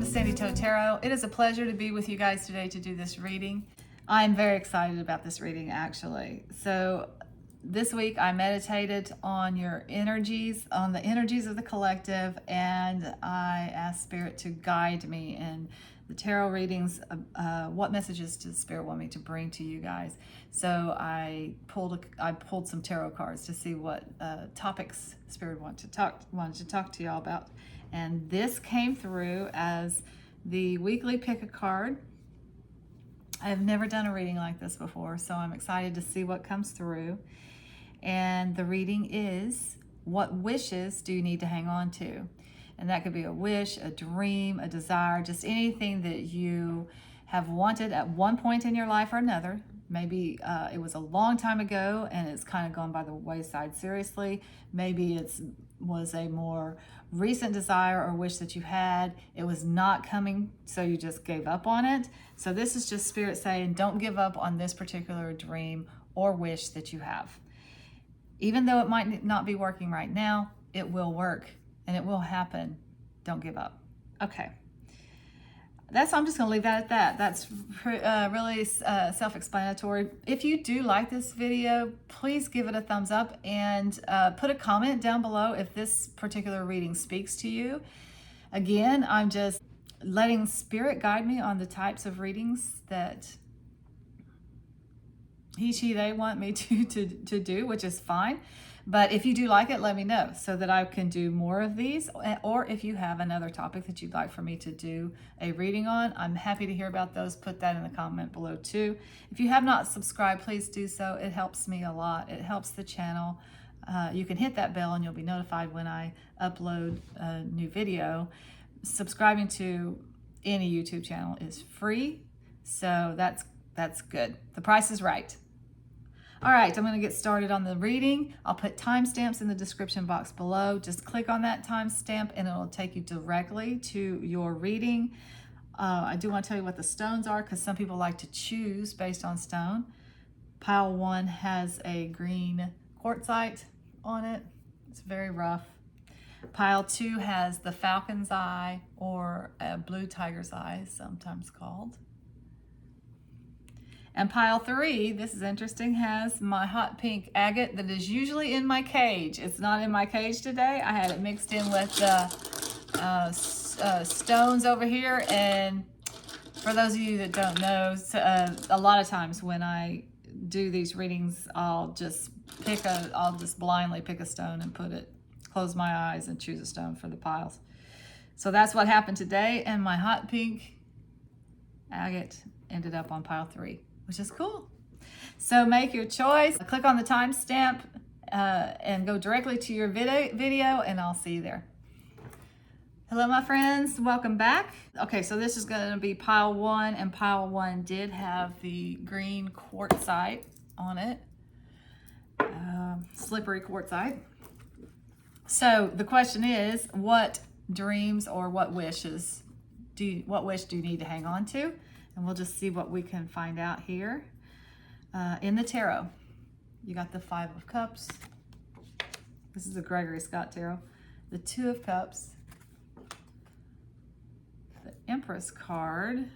Sandy Toe Tarot. It is a pleasure to be with you guys today to do this reading. I'm very excited about this reading, actually. So this week I meditated on your energies, on the energies of the collective, and I asked Spirit to guide me in the tarot readings. What messages does Spirit want me to bring to you guys? So I pulled some tarot cards to see what topics Spirit wanted to talk to y'all about. And this came through as the weekly pick a card. I have never done a reading like this before, so I'm excited to see what comes through. And the reading is, what wishes do you need to hang on to? And that could be a wish, a dream, a desire, just anything that you have wanted at one point in your life or another. Maybe it was a long time ago and it's kind of gone by the wayside. Seriously, maybe it was a more recent desire or wish that you had. It was not coming, so you just gave up on it. So this is just Spirit saying, don't give up on this particular dream or wish that you have. Even though it might not be working right now, it will work and it will happen. Don't give up. Okay. I'm just going to leave that at that. That's really self-explanatory. If you do like this video, please give it a thumbs up and put a comment down below if this particular reading speaks to you. Again, I'm just letting Spirit guide me on the types of readings that they want me to do, which is fine. But if you do like it, let me know so that I can do more of these. Or if you have another topic that you'd like for me to do a reading on, I'm happy to hear about those. Put that in the comment below too. If you have not subscribed, please do so. It helps me a lot. It helps the channel. You can hit that bell and you'll be notified when I upload a new video. Subscribing to any YouTube channel is free, so that's good. The price is right. All right, I'm going to get started on the reading. I'll put timestamps in the description box below. Just click on that timestamp and it'll take you directly to your reading. I do want to tell you what the stones are because some people like to choose based on stone. Pile 1 has a green quartzite on it. It's very rough. Pile 2 has the Falcon's eye, or a blue tiger's eye, sometimes called. And pile 3, this is interesting, has my hot pink agate that is usually in my cage. It's not in my cage today. I had it mixed in with stones over here. And for those of you that don't know, a lot of times when I do these readings, I'll just blindly pick a stone and close my eyes and choose a stone for the piles. So that's what happened today. And my hot pink agate ended up on pile 3. Which is cool. So make your choice. Click on the timestamp and go directly to your video and I'll see you there. Hello, my friends. Welcome back. Okay, so this is going to be pile 1, and pile 1 did have the green quartzite on it. Slippery quartzite. So the question is, what dreams or what wish do you need to hang on to? And we'll just see what we can find out here. In the tarot, you got the 5 of Cups. This is a Gregory Scott tarot. The 2 of Cups. The Empress card.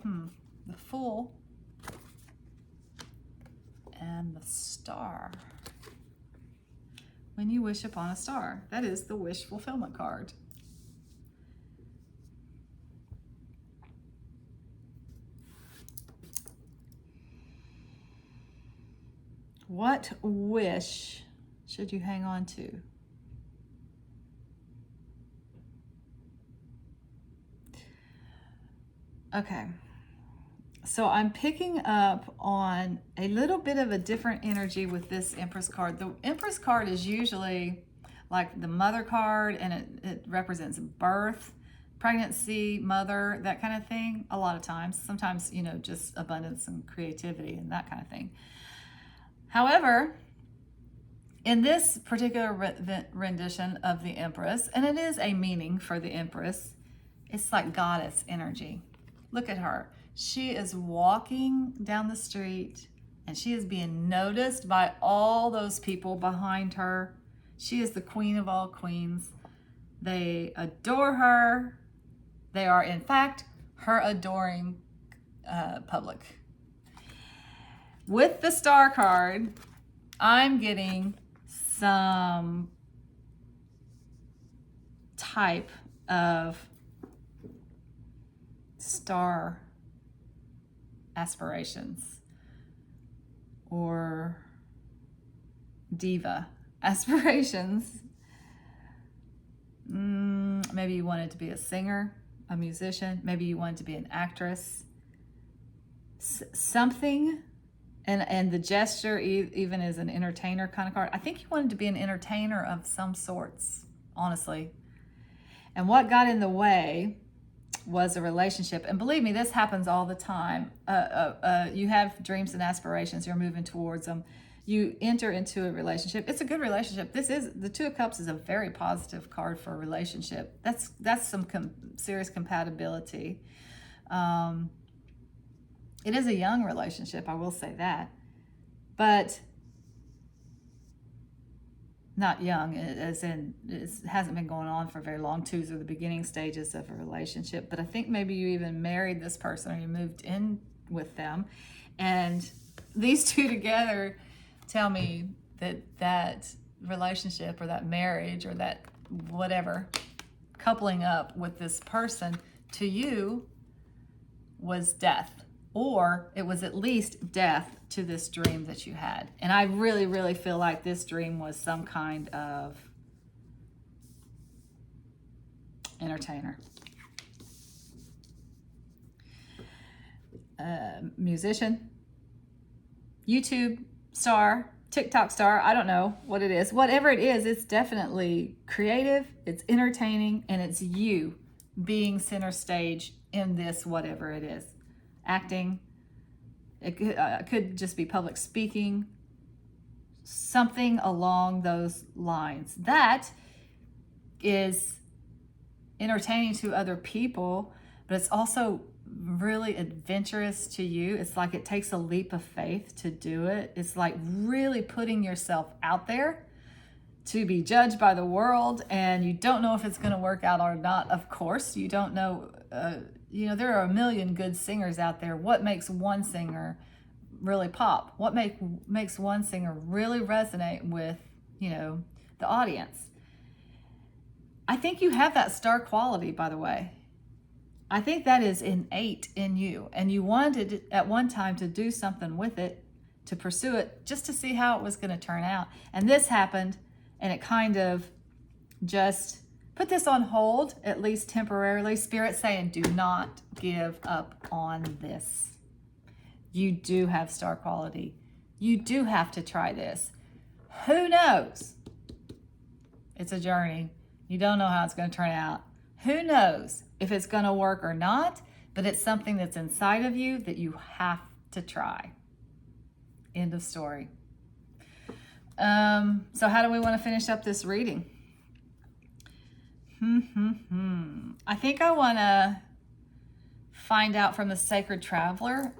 The Fool. And the Star. When you wish upon a star. That is the wish fulfillment card. What wish should you hang on to? Okay. So I'm picking up on a little bit of a different energy with this Empress card. The Empress card is usually like the mother card, and it represents birth, pregnancy, mother, that kind of thing a lot of times. Sometimes, just abundance and creativity and that kind of thing. However, in this particular rendition of the Empress, and it is a meaning for the Empress, it's like goddess energy. Look at her. She is walking down the street and she is being noticed by all those people behind her. She is the queen of all queens. They adore her. They are, in fact, her adoring public. With the star card, I'm getting some type of star aspirations or diva aspirations. Maybe you wanted to be a singer, a musician. Maybe you wanted to be an actress. Something, and the gesture even is an entertainer kind of card. I think you wanted to be an entertainer of some sorts, honestly. And what got in the way was a relationship. And believe me, this happens all the time. You have dreams and aspirations. You're moving towards them. You enter into a relationship. It's a good relationship. The Two of Cups is a very positive card for a relationship. That's some serious compatibility. It is a young relationship, I will say that. But not young, as in it hasn't been going on for very long. Twos are the beginning stages of a relationship. But I think maybe you even married this person or you moved in with them. And these two together tell me that relationship or that marriage or that whatever, coupling up with this person to you was death. Or it was at least death to this dream that you had. And I really, really feel like this dream was some kind of entertainer. Musician, YouTube star, TikTok star, I don't know what it is. Whatever it is, it's definitely creative, it's entertaining, and it's you being center stage in this, whatever it is. Acting, it could just be public speaking, something along those lines. That is entertaining to other people, but it's also really adventurous to you. It's like it takes a leap of faith to do it. It's like really putting yourself out there to be judged by the world, and you don't know if it's going to work out or not. Of course, you don't know. There are a million good singers out there. What makes one singer really pop? What makes one singer really resonate with, the audience? I think you have that star quality, by the way. I think that is innate in you, and you wanted at one time to do something with it, to pursue it, just to see how it was going to turn out. And this happened, and it kind of just put this on hold, at least temporarily. Spirit saying, do not give up on this. You do have star quality. You do have to try this. Who knows? It's a journey. You don't know how it's going to turn out. Who knows if it's going to work or not, but it's something that's inside of you that you have to try. End of story. So how do we want to finish up this reading? I think I want to find out from the Sacred Traveler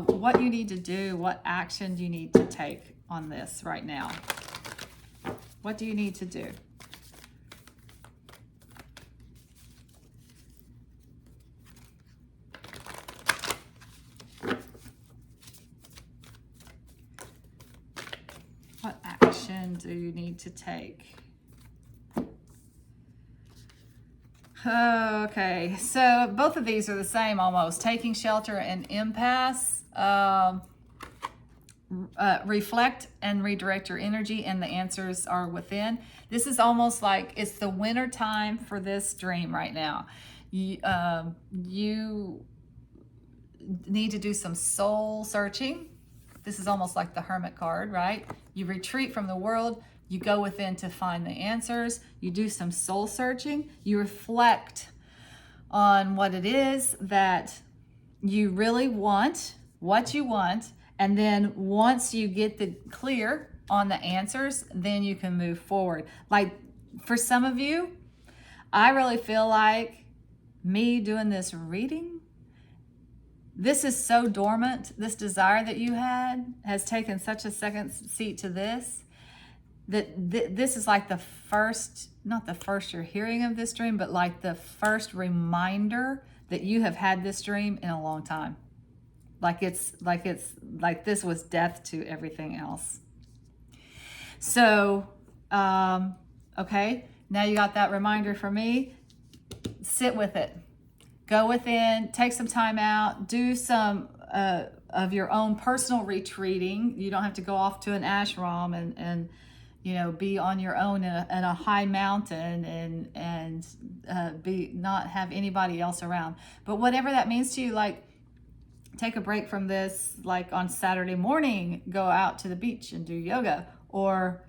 what you need to do, what action do you need to take on this right now? What do you need to do? What action do you need to take? Okay, so both of these are the same almost. Taking shelter and impasse. Reflect and redirect your energy, and the answers are within. This is almost like it's the winter time for this dream right now. You need to do some soul searching. This is almost like the Hermit card, right? You retreat from the world. You go within to find the answers. You do some soul searching. You reflect on what it is that you really want, what you want. And then once you get the clear on the answers, then you can move forward. Like for some of you, I really feel like me doing this reading This is so dormant. This desire that you had has taken such a second seat to this, that this is like the first, not the first you're hearing of this dream, but like the first reminder that you have had this dream in a long time. Like this was death to everything else. So, okay, now you got that reminder from me. Sit with it. Go within, take some time out, do some of your own personal retreating. You don't have to go off to an ashram and you know, be on your own in a high mountain and be not have anybody else around. But whatever that means to you, like take a break from this, like on Saturday morning, go out to the beach and do yoga, or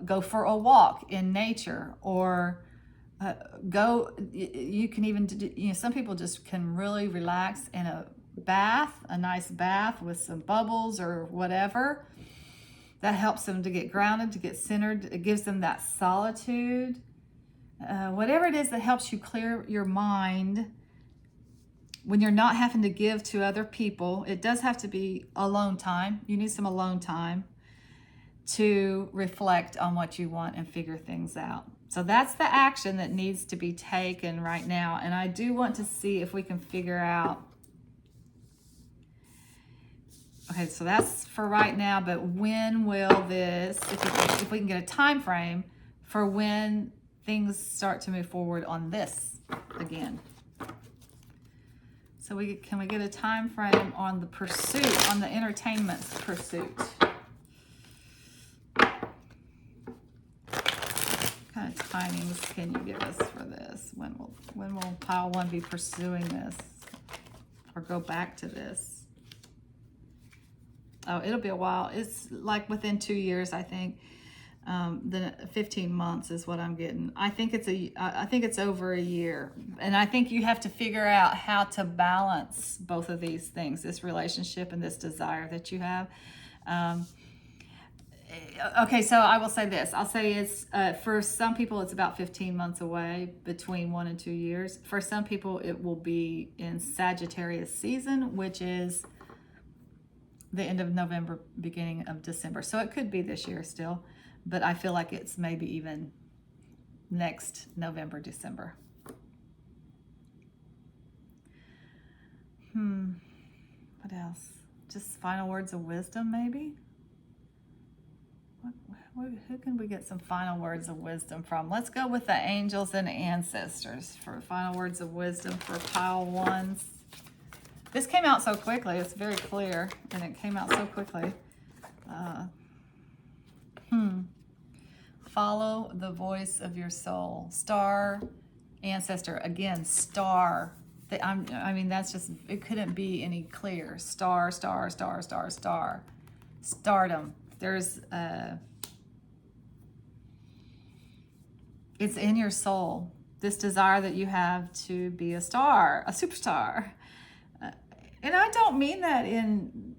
go for a walk in nature, or you can even, you know, some people just can really relax in a bath, a nice bath with some bubbles or whatever. That helps them to get grounded, to get centered. It gives them that solitude. Whatever it is that helps you clear your mind when you're not having to give to other people. It does have to be alone time. You need some alone time to reflect on what you want and figure things out. So that's the action that needs to be taken right now. And I do want to see if we can figure out. Okay, so that's for right now, but when will this, if we can get a time frame for when things start to move forward on this again. So can we get a time frame on the pursuit, on the entertainment pursuit? What kind of timings can you give us for this? When will pile 1 be pursuing this or go back to this? Oh, it'll be a while. It's like within 2 years, I think. Then 15 months is what I'm getting. I think it's over a year, and I think you have to figure out how to balance both of these things, this relationship and this desire that you have. Okay, so I will say this. I'll say it's for some people it's about 15 months away, between 1 and 2 years. For some people it will be in Sagittarius season, which is the end of November, beginning of December. So it could be this year still, but I feel like it's maybe even next November, December. What else? Just final words of wisdom, maybe? Who can we get some final words of wisdom from? Let's go with the angels and ancestors for final words of wisdom for pile 1s. This came out so quickly. It's very clear, and it came out so quickly. Follow the voice of your soul. Star, ancestor. Again, star. I mean, that's just, it couldn't be any clearer. Star, star, star, star, star. Stardom. There's, it's in your soul. This desire that you have to be a star, a superstar. And I don't mean that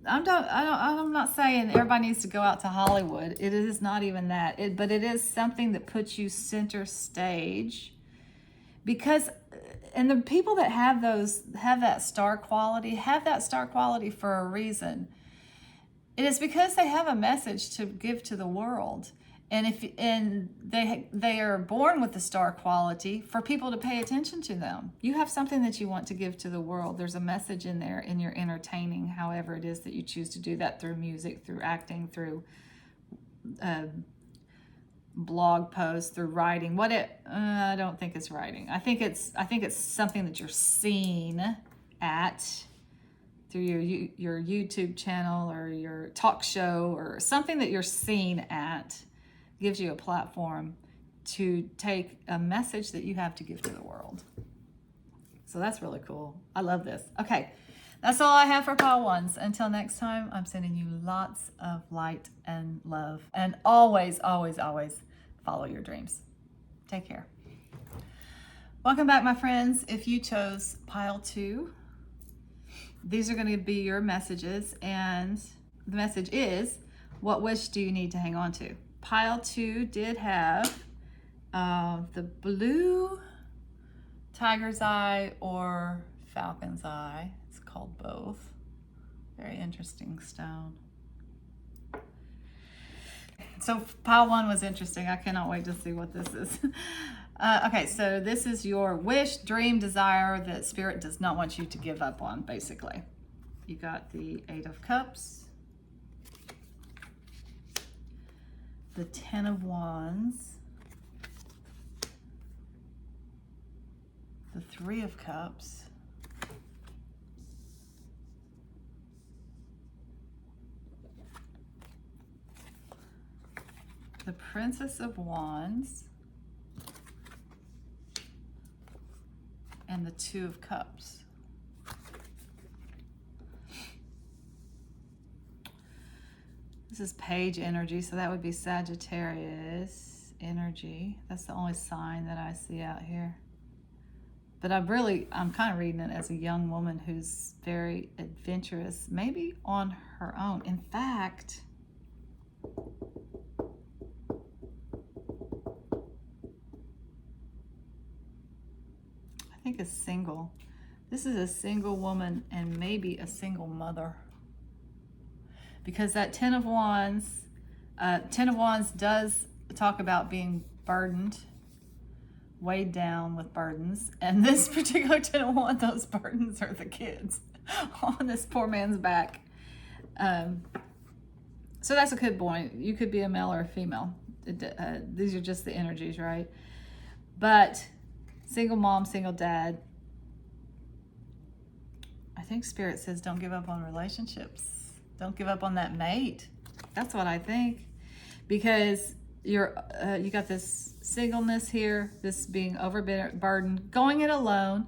I'm not saying everybody needs to go out to Hollywood. It is not even that. But it is something that puts you center stage. Because, and the people that have that star quality for a reason. It is because they have a message to give to the world. And they are born with the star quality for people to pay attention to them. You have something that you want to give to the world. There's a message in there in your entertaining, however it is that you choose to do that, through music, through acting, through blog posts, through writing. I don't think it's writing. I think it's something that you're seen at through your YouTube channel or your talk show, or something that you're seen at. Gives you a platform to take a message that you have to give to the world. So that's really cool. I love this. Okay, that's all I have for pile 1s. Until next time, I'm sending you lots of light and love. And always, always, always follow your dreams. Take care. Welcome back, my friends. If you chose pile 2, these are going to be your messages. And the message is, what wish do you need to hang on to? Pile 2 did have the blue tiger's eye or falcon's eye. It's called both. Very interesting stone. So pile 1 was interesting. I cannot wait to see what this is. Okay, so this is your wish, dream, desire that Spirit does not want you to give up on, basically. You got the 8 of Cups, the 10 of Wands, the 3 of Cups, the Princess of Wands, and the 2 of Cups. This is page energy, so that would be Sagittarius energy. That's the only sign that I see out here. But I'm kind of reading it as a young woman who's very adventurous, maybe on her own. In fact, I think is single. This is a single woman and maybe a single mother. Because that 10 of Wands does talk about being burdened, weighed down with burdens. And this particular 10 of Wands, those burdens are the kids on this poor man's back. So that's a good point. You could be a male or a female. These are just the energies, right? But single mom, single dad. I think Spirit says don't give up on relationships. Don't give up on that mate. That's what I think. Because you got this singleness here, this being overburdened, going it alone.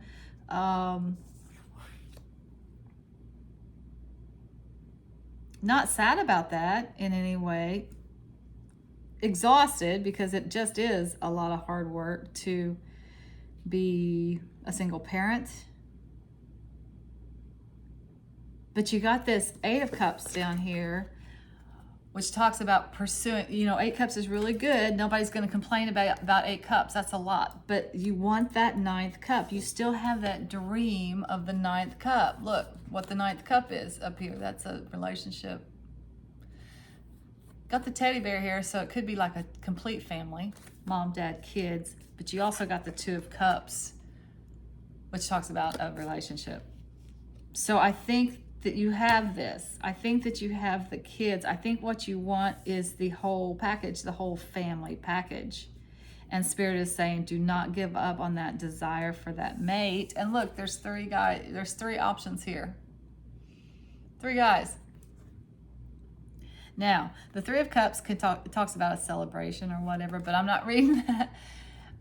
Not sad about that in any way. Exhausted, because it just is a lot of hard work to be a single parent. But you got this 8 of Cups down here, which talks about pursuing, 8 Cups is really good. Nobody's going to complain about 8 Cups. That's a lot. But you want that 9th cup. You still have that dream of the 9th cup. Look what the 9th cup is up here. That's a relationship. Got the teddy bear here, so it could be like a complete family. Mom, dad, kids. But you also got the 2 of Cups, which talks about a relationship. So I think that you have this. I think that you have the kids. I think what you want is the whole package, the whole family package. And Spirit is saying, do not give up on that desire for that mate. And look, there's 3 guys. There's 3 options here. 3 guys. Now, the 3 of Cups talks about a celebration or whatever, but I'm not reading that.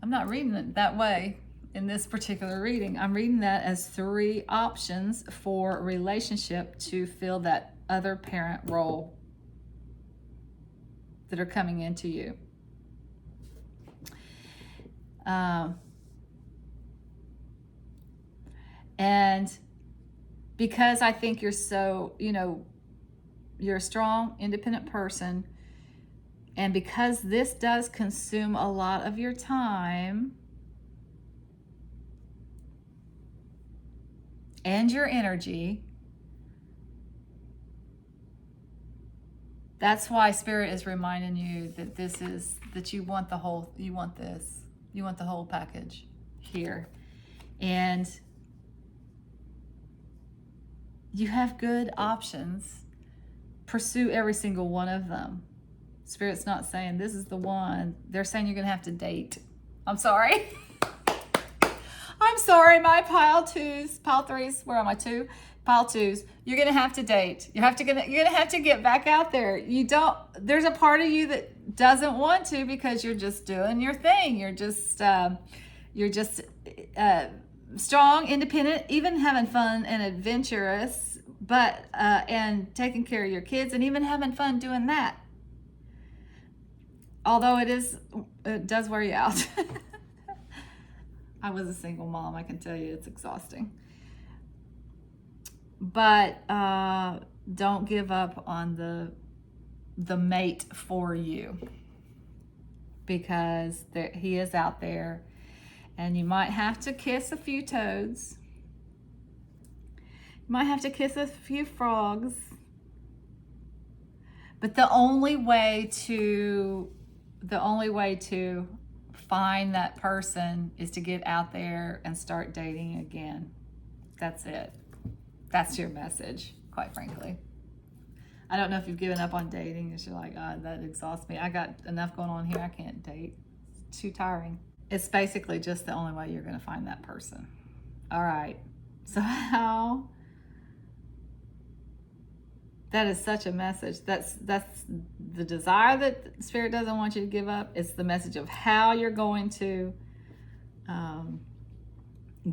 I'm not reading it that way. In this particular reading, I'm reading that as 3 options for a relationship to fill that other parent role that are coming into you. And because I think you're so, you're a strong, independent person, and because this does consume a lot of your time and your energy, that's why Spirit is reminding you that you want the whole package here. And you have good options. Pursue every single one of them. Spirit's not saying this is the one. They're saying you're going to have to date. I'm sorry. I'm sorry, my pile 3s, where am I? 2? Pile 2s. You're gonna have to date. You're gonna have to get back out there. There's a part of you that doesn't want to, because you're just doing your thing. You're just strong, independent, even having fun and adventurous, but and taking care of your kids and even having fun doing that. Although it does wear you out. I was a single mom. I can tell you it's exhausting. But don't give up on the mate for you, because he is out there, and you might have to kiss a few toads. Might have to kiss a few frogs. But the only way to find that person is to get out there and start dating again. That's it. That's your message, quite frankly. I don't know if you've given up on dating and you're like, oh, that exhausts me. I got enough going on here. I can't date. It's too tiring. It's basically just the only way you're going to find that person. All right. So how? That is such a message. That's the desire that Spirit doesn't want you to give up. It's the message of how you're going to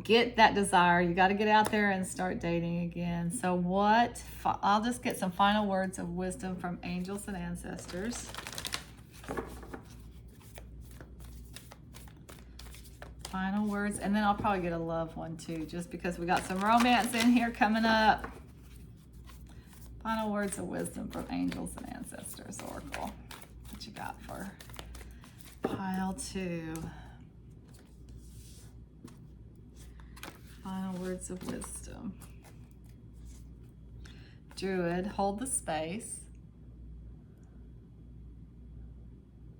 get that desire. You got to get out there and start dating again. So what? I'll just get some final words of wisdom from angels and ancestors. Final words, and then I'll probably get a love one too, just because we got some romance in here coming up. Final words of wisdom from angels and ancestors, Oracle. What you got for pile 2? Final words of wisdom. Druid, hold the space.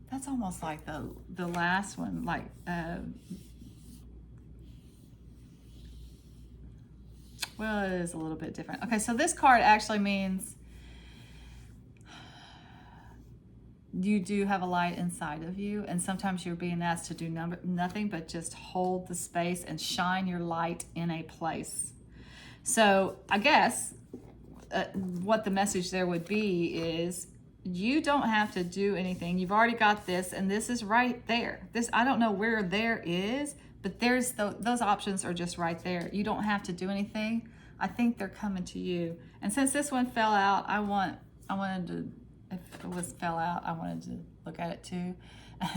That's almost like the last one, like well, it is a little bit different. Okay, so this card actually means you do have a light inside of you, and sometimes you're being asked to do nothing but just hold the space and shine your light in a place. So I guess what the message there would be is you don't have to do anything. You've already got this, and this is right there. This, I don't know where there is, but there's those options are just right there. You don't have to do anything. I think they're coming to you. And since this one fell out, I wanted to, if it fell out, I wanted to look at it too.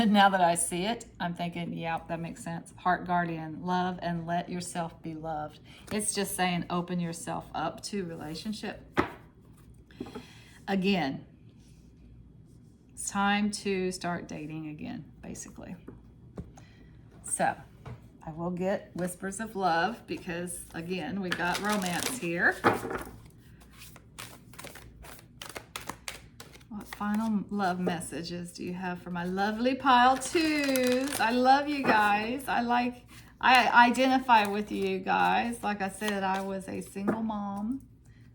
And now that I see it, I'm thinking, yeah, that makes sense. Heart guardian, love and let yourself be loved. It's just saying open yourself up to relationship. Again, it's time to start dating again, basically. So I will get whispers of love because, again, we got romance here. What final love messages do you have for my lovely pile 2s? I love you guys. I identify with you guys. Like I said, I was a single mom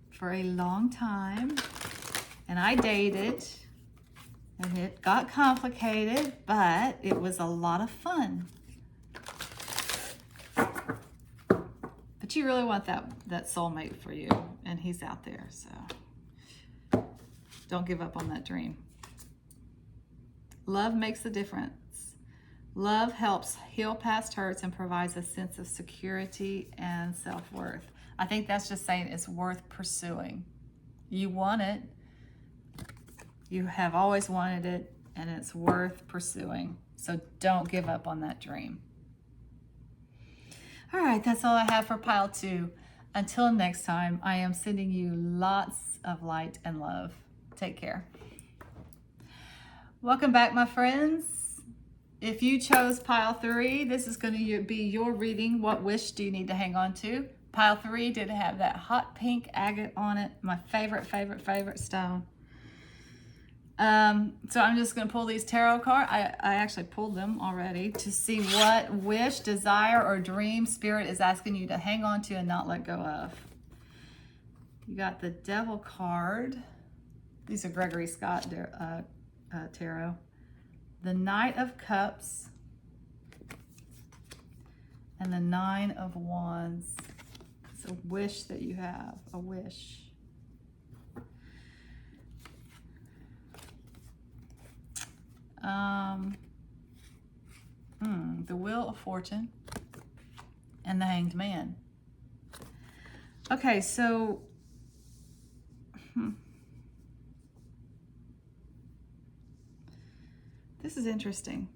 for a long time, and I dated, and it got complicated, but it was a lot of fun. But you really want that soulmate for you, and he's out there, so don't give up on that dream. Love makes a difference. Love helps heal past hurts and provides a sense of security and self-worth. I think that's just saying it's worth pursuing. You want it. You have always wanted it, and it's worth pursuing. So don't give up on that dream. All right, that's all I have for pile 2. Until next time, I am sending you lots of light and love. Take care. Welcome back, my friends. If you chose pile 3, this is going to be your reading. What wish do you need to hang on to? Pile 3 did have that hot pink agate on it, my favorite stone. So I'm just going to pull these tarot cards. I actually pulled them already to see what wish, desire, or dream Spirit is asking you to hang on to and not let go of. You got the Devil card. These are Gregory Scott tarot. The Knight of Cups and the 9 of Wands. It's a wish that you have, a wish. The Wheel of Fortune and the Hanged Man. Okay, so this is interesting.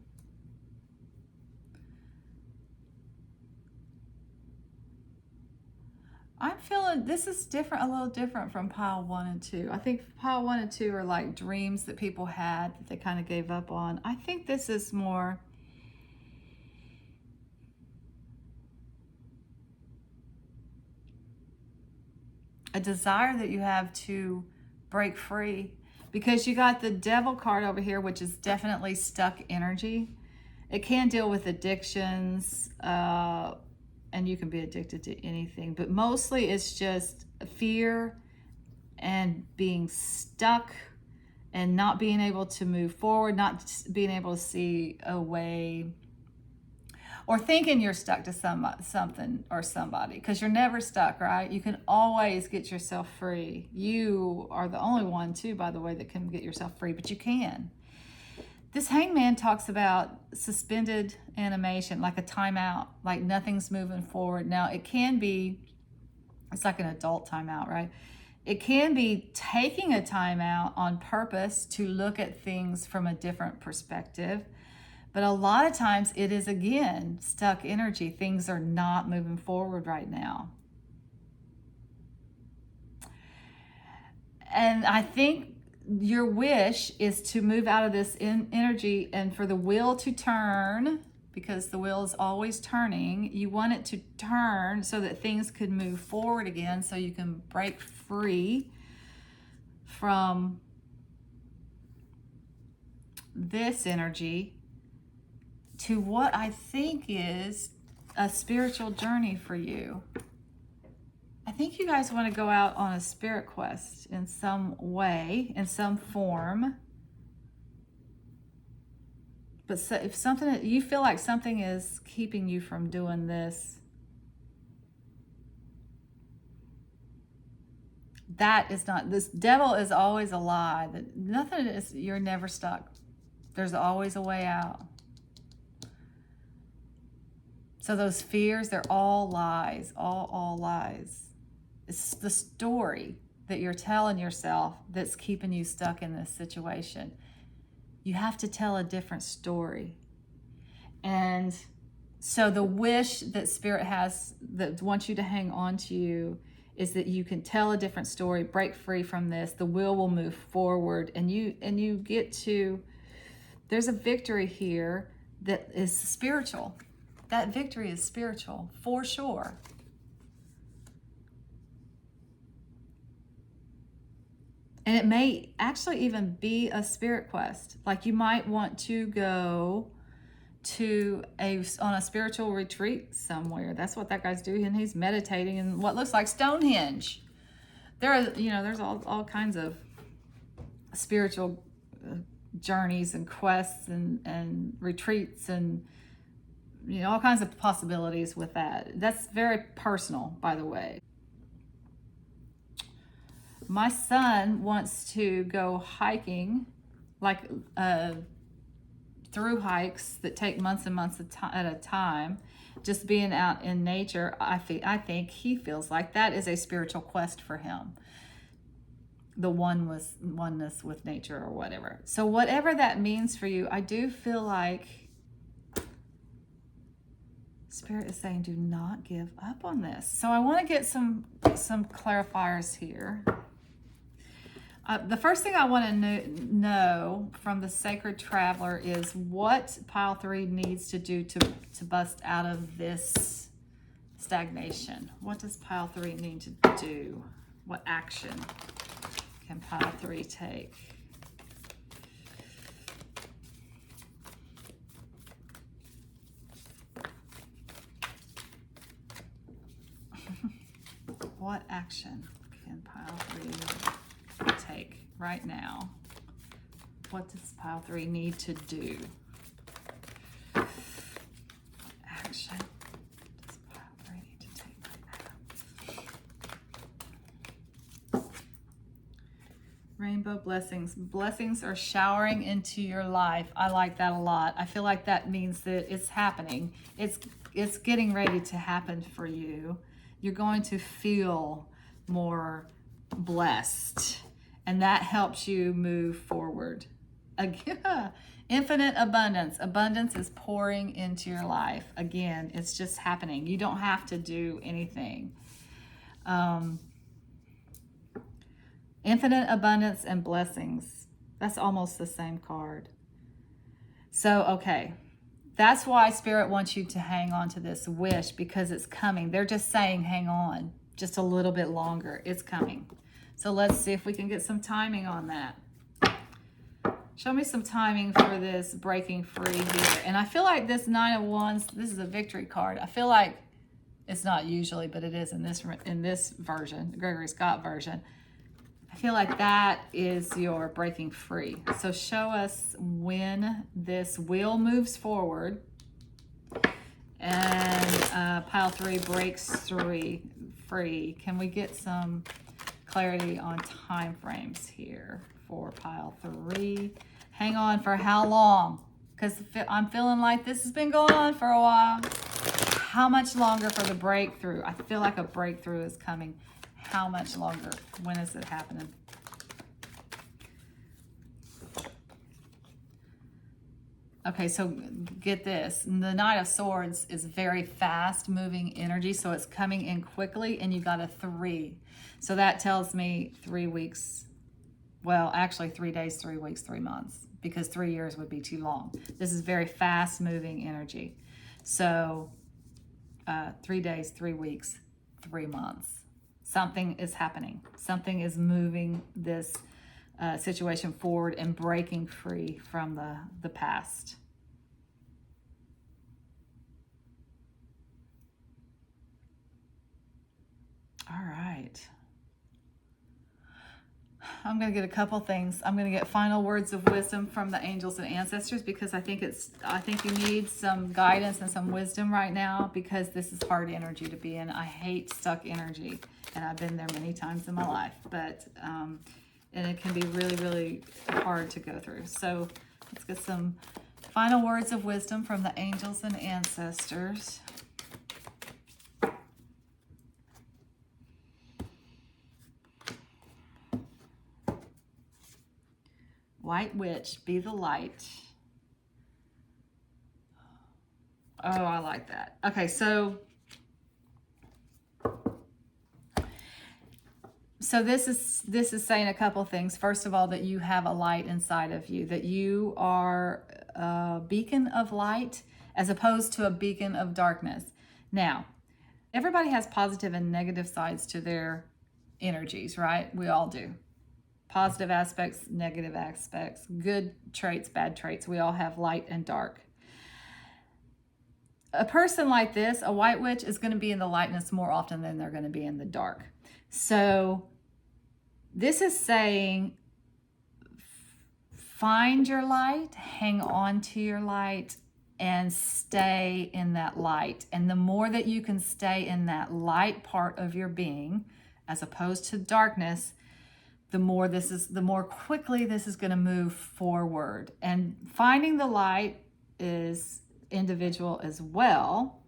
I'm feeling this is different, a little different from pile 1 and 2. I think pile 1 and 2 are like dreams that people had that they kind of gave up on. I think this is more a desire that you have to break free, because you got the Devil card over here, which is definitely stuck energy. It can deal with addictions, and you can be addicted to anything, but mostly it's just fear and being stuck and not being able to move forward, not being able to see a way, or thinking you're stuck to something or somebody, because you're never stuck, right? You can always get yourself free. You are the only one, too, by the way, that can get yourself free, but you can. This Hangman talks about suspended animation, like a timeout, like nothing's moving forward. Now, it can be, it's like an adult timeout, right? It can be taking a timeout on purpose to look at things from a different perspective. But a lot of times it is, again, stuck energy. Things are not moving forward right now. And I think your wish is to move out of this energy and for the wheel to turn, because the wheel is always turning. You want it to turn so that things could move forward again, so you can break free from this energy to what I think is a spiritual journey for you. I think you guys want to go out on a spirit quest in some way, in some form. But so if something, you feel like something is keeping you from doing this, that is not, this Devil is always a lie. That nothing is, you're never stuck. There's always a way out. So those fears, they're all lies, all lies. It's the story that you're telling yourself that's keeping you stuck in this situation. You have to tell a different story. And so the wish that Spirit has, that wants you to hang on to you, is that you can tell a different story, break free from this. The wheel will move forward, and you get to, there's a victory here that is spiritual. That victory is spiritual, for sure. And it may actually even be a spirit quest. Like you might want to go to on a spiritual retreat somewhere. That's what that guy's doing. He's meditating in what looks like Stonehenge. There are, there's all kinds of spiritual journeys and quests and retreats and all kinds of possibilities with that. That's very personal, by the way. My son wants to go hiking, like through hikes that take months and months at a time. Just being out in nature, I think he feels like that is a spiritual quest for him. The oneness with nature or whatever. So whatever that means for you, I do feel like Spirit is saying, do not give up on this. So I want to get some clarifiers here. The first thing I want to know from the Sacred Traveler is what pile 3 needs to do to bust out of this stagnation. What does pile 3 need to do? What action can pile 3 take? What action can pile 3 take right now? What does pile 3 need to do? Action does pile 3 need to take right now? Rainbow blessings. Blessings are showering into your life. I like that a lot. I feel like that means that it's happening. It's getting ready to happen for you. You're going to feel more blessed, and that helps you move forward. Again, infinite abundance. Abundance is pouring into your life. Again, it's just happening. You don't have to do anything. Infinite abundance and blessings. That's almost the same card. So, okay. That's why Spirit wants you to hang on to this wish, because it's coming. They're just saying, hang on. just a little bit longer. It's coming. So let's see if we can get some timing on that. Show me some timing for this breaking free here. And I feel like this Nine of Wands, this is a victory card. I feel like it's not usually, but it is in this version, the Gregory Scott version. I feel like that is your breaking free. So show us when this wheel moves forward and pile 3 breaks free. Can we get some clarity on time frames here for pile 3? Hang on for how long? Because I'm feeling like this has been going on for a while. How much longer for the breakthrough? I feel like a breakthrough is coming. How much longer? When is it happening? Okay, so get this. The Knight of Swords is very fast moving energy, so it's coming in quickly, and you got a 3. So that tells me 3 weeks. Well, actually 3 days, 3 weeks, 3 months, because 3 years would be too long. This is very fast moving energy. So 3 days, 3 weeks, 3 months. Something is happening. Something is moving this situation forward and breaking free from the past. All right. I'm going to get a couple things. I'm going to get final words of wisdom from the angels and ancestors, because I think you need some guidance and some wisdom right now, because this is hard energy to be in. I hate stuck energy, and I've been there many times in my life, but and it can be really, really hard to go through. So let's get some final words of wisdom from the angels and ancestors. White Witch, be the light. Oh, I like that. Okay, so this is saying a couple things. First of all, that you have a light inside of you, that you are a beacon of light as opposed to a beacon of darkness. Now, everybody has positive and negative sides to their energies, right? We all do. Positive aspects, negative aspects, good traits, bad traits. We all have light and dark. A person like this, a white witch, is going to be in the lightness more often than they're going to be in the dark. So this is saying, find your light, hang on to your light, and stay in that light. And the more that you can stay in that light part of your being, as opposed to darkness, the more quickly this is going to move forward. And finding the light is individual as well.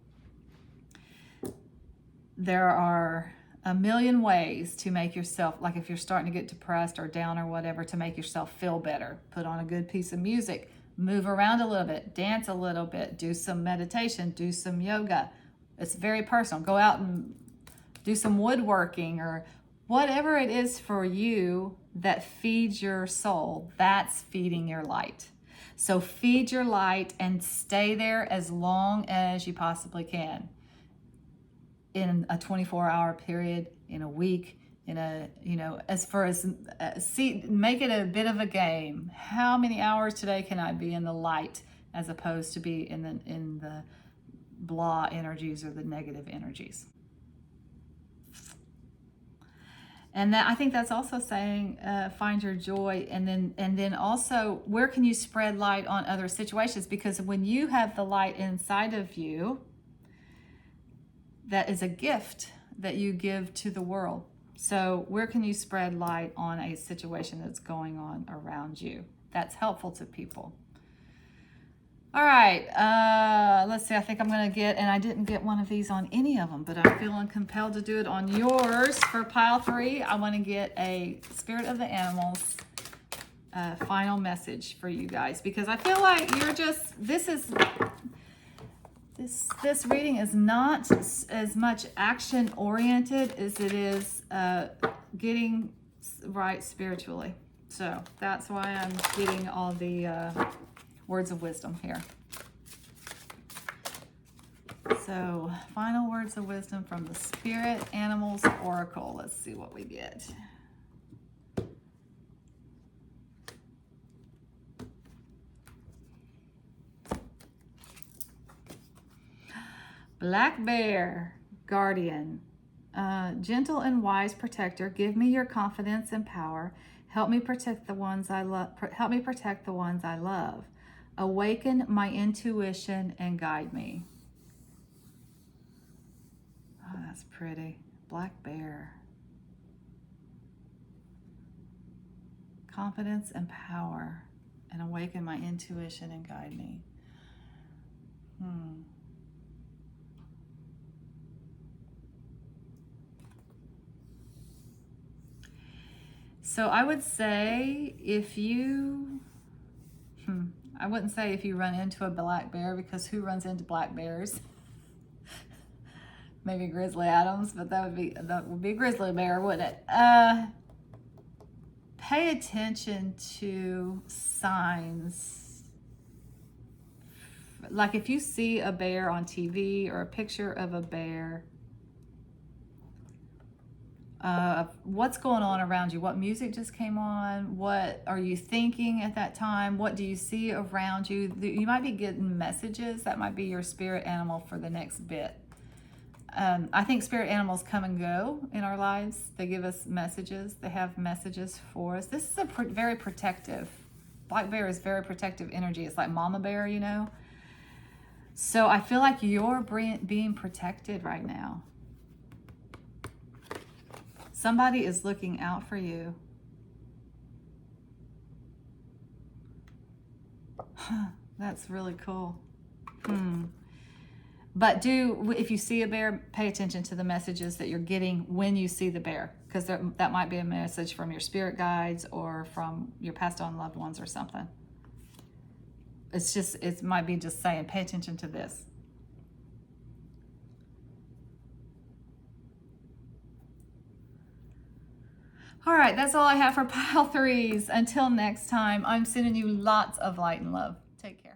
There are a million ways to make yourself, like if you're starting to get depressed or down or whatever, to make yourself feel better. Put on a good piece of music, move around a little bit, dance a little bit, do some meditation, do some yoga. It's very personal. Go out and do some woodworking or whatever it is for you that feeds your soul. That's feeding your light. So feed your light and stay there as long as you possibly can. In a 24-hour period, in a week, in a, as far as, make it a bit of a game. How many hours today can I be in the light as opposed to be in the blah energies or the negative energies? And that, I think that's also saying, find your joy, and then also, where can you spread light on other situations? Because when you have the light inside of you, that is a gift that you give to the world. So where can you spread light on a situation that's going on around you? That's helpful to people. All right, let's see. I think I'm going to get, and I didn't get one of these on any of them, but I'm feeling compelled to do it on yours. For pile 3, I want to get a Spirit of the Animals final message for you guys, because I feel like this reading is not as much action oriented as it is getting right spiritually. So that's why I'm getting all the words of wisdom here. So, final words of wisdom from the Spirit Animals Oracle. Let's see what we get. Black Bear, Guardian. Gentle and wise protector, give me your confidence and power. Help me protect the ones I love. Help me protect the ones I love. Awaken my intuition and guide me. Oh, that's pretty. Black Bear. Confidence and power, and awaken my intuition and guide me. So I would say if you, I wouldn't say if you run into a black bear, because who runs into black bears? Maybe Grizzly Adams, but that would be a grizzly bear, wouldn't it? Pay attention to signs. Like if you see a bear on TV or a picture of a bear, what's going on around you? What music just came on? What are you thinking at that time? What do you see around you? You might be getting messages. That might be your spirit animal for the next bit. I think spirit animals come and go in our lives. They give us messages. They have messages for us. This is a very protective. Black bear is very protective energy. It's like mama bear, you know. So I feel like you're being protected right now. Somebody is looking out for you. That's really cool. But if you see a bear, pay attention to the messages that you're getting when you see the bear, because that might be a message from your spirit guides or from your passed on loved ones or something. It might be just saying, pay attention to this. All right, that's all I have for pile threes. Until next time, I'm sending you lots of light and love. Take care.